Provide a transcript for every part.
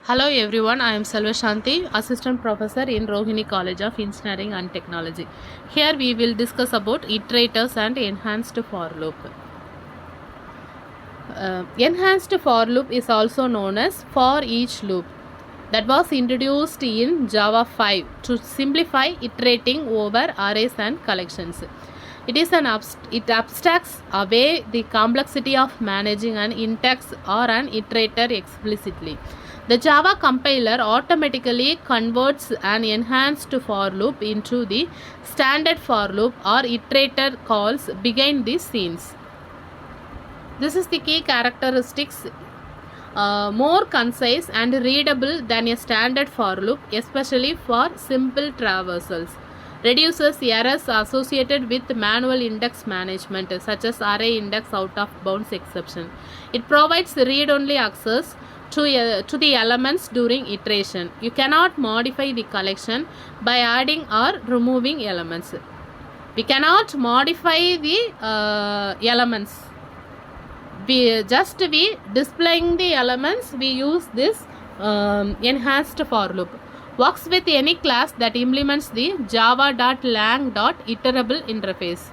Hello everyone, I am Selva Shanti, Assistant Professor in Rohini College of Engineering and Technology. Here we will discuss about iterators and enhanced for loop. Enhanced for loop is also known as for each loop. That was introduced in Java 5 to simplify iterating over arrays and collections. It abstracts away the complexity of managing an index or an iterator explicitly. The Java compiler automatically converts an enhanced for loop into the standard for loop or iterator calls behind the scenes. This is the key characteristics. More concise and readable than a standard for loop, especially for simple traversals. Reduces errors associated with manual index management, such as array index out of bounds exception. It provides read-only access to the elements during iteration. You cannot modify the collection by adding or removing elements. We cannot modify the elements. We displaying the elements, we use this enhanced for loop. Works with any class that implements the java.lang.iterable interface.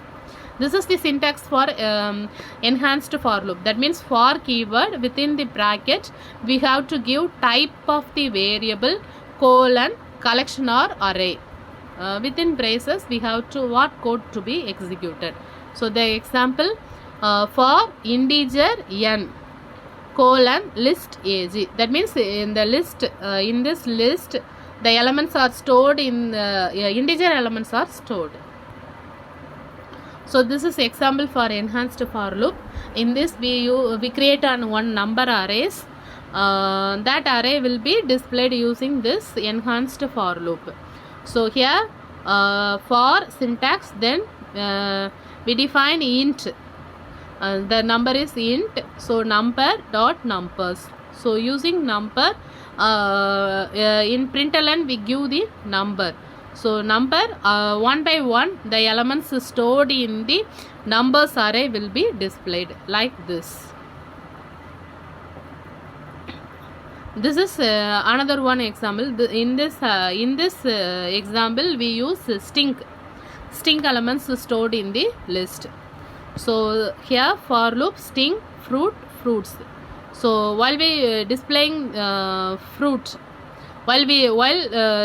This is the syntax for enhanced for loop. That means for keyword within the bracket we have to give type of the variable, colon, collection or array. Within braces we have to what code to be executed. So the example, for integer n colon list ag. That means in the list, in this list the elements are stored in integer elements are stored. So this is example for enhanced for loop. In this we create one number arrays. That array will be displayed using this enhanced for loop. So here for syntax, then we define int. The number is int, so number dot numbers. So using number, in println we give the number. So number, one by one the elements stored in the numbers array will be displayed like this. This is another one example. In this example we use string elements stored in the list. So here for loop string fruits. So while we displaying fruit, while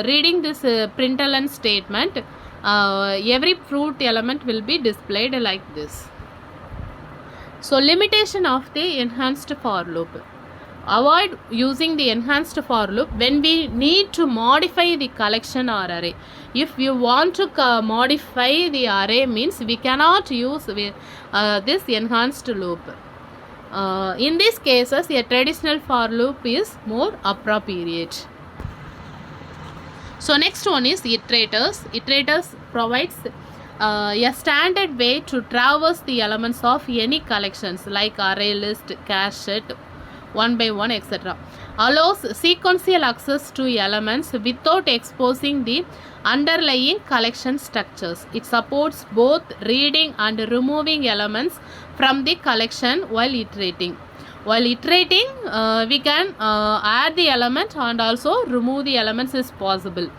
reading this println statement, every fruit element will be displayed like this. So limitation of the enhanced for loop. Avoid using the enhanced for loop when we need to modify the collection or array. If you want to modify the array, means we cannot use this enhanced loop. In these cases a traditional for loop is more appropriate. So next one is iterators. Iterators provides a standard way to traverse the elements of any collections like array, list, cache set, one by one, etc. Allows sequential access to elements without exposing the underlying collection structures. It supports both reading and removing elements from the collection while iterating. While iterating, we can add the element and also remove the elements is possible.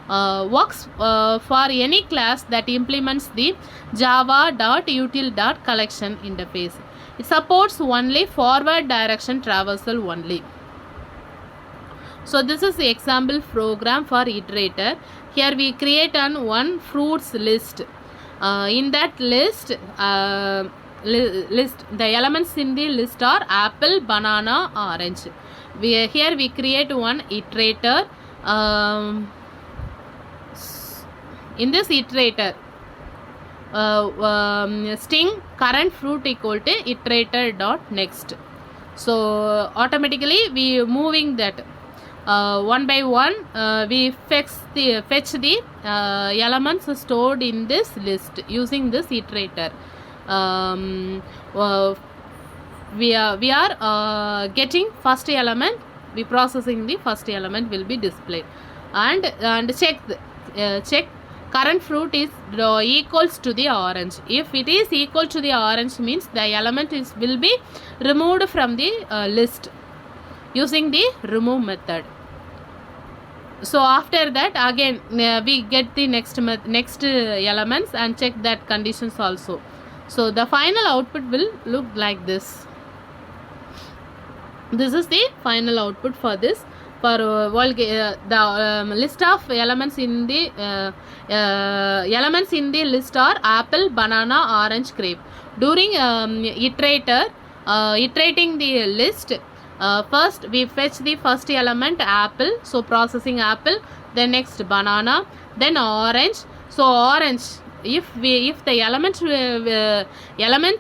Works for any class that implements the java.util.collection interface. It supports only forward direction traversal only. So this is the example program for iterator. Here we create one fruits list. In that list, the elements in the list are apple, banana, orange. Here we create one iterator. In this iterator, string current fruit equal to iterator dot next. So automatically we moving that one by one. We fetch the elements stored in this list using this iterator. We are getting first element. We processing the first element will be displayed and check current fruit is equals to the orange. If it is equal to the orange, means the element will be removed from the list. using the remove method. So after that again we get the next elements and check that conditions also. So the final output will look like this. This is the final output for this. For the list of elements in the list are apple, banana, orange, grape. During iterating the list, first we fetch the first element apple, so processing apple, then next banana, then orange. So orange, if the element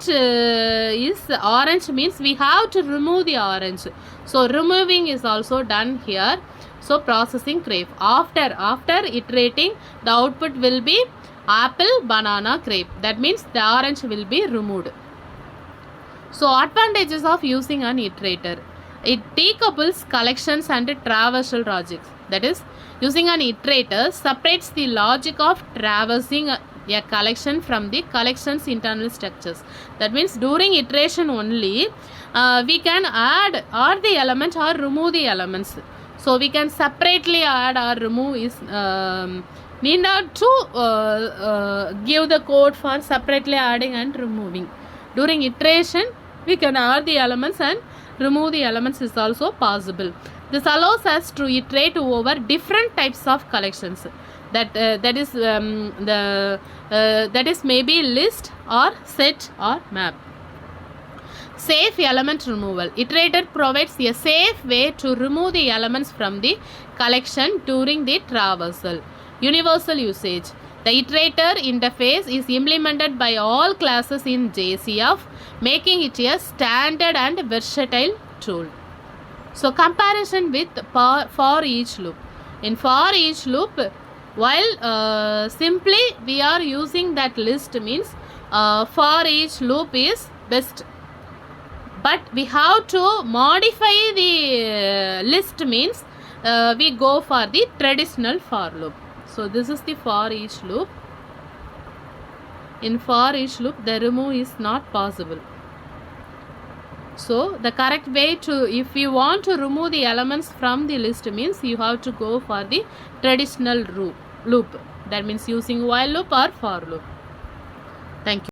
is orange means we have to remove the orange, so removing is also done here. So processing grape, after iterating, the output will be apple, banana, grape. That means the orange will be removed. So advantages of using an iterator: it decouples collections and traversal logics. That is, using an iterator separates the logic of traversing a collection from the collection's internal structures. That means during iteration only we can add the elements or remove the elements. So we can separately add or remove is need not to give the code for separately adding and removing. During iteration we can add the elements and remove the elements is also possible. This allows us to iterate over different types of collections. That is maybe list or set or map. Safe element removal. Iterator provides a safe way to remove the elements from the collection during the traversal. Universal usage. The iterator interface is implemented by all classes in JCF, making it a standard and versatile tool. So comparison with for each loop. In for each loop, while simply we are using that list means for each loop is best. But we have to modify the list means we go for the traditional for loop. So this is the for each loop. In for each loop, the remove is not possible. So the correct way to, if you want to remove the elements from the list means you have to go for the traditional loop. That means using while loop or for loop. Thank you.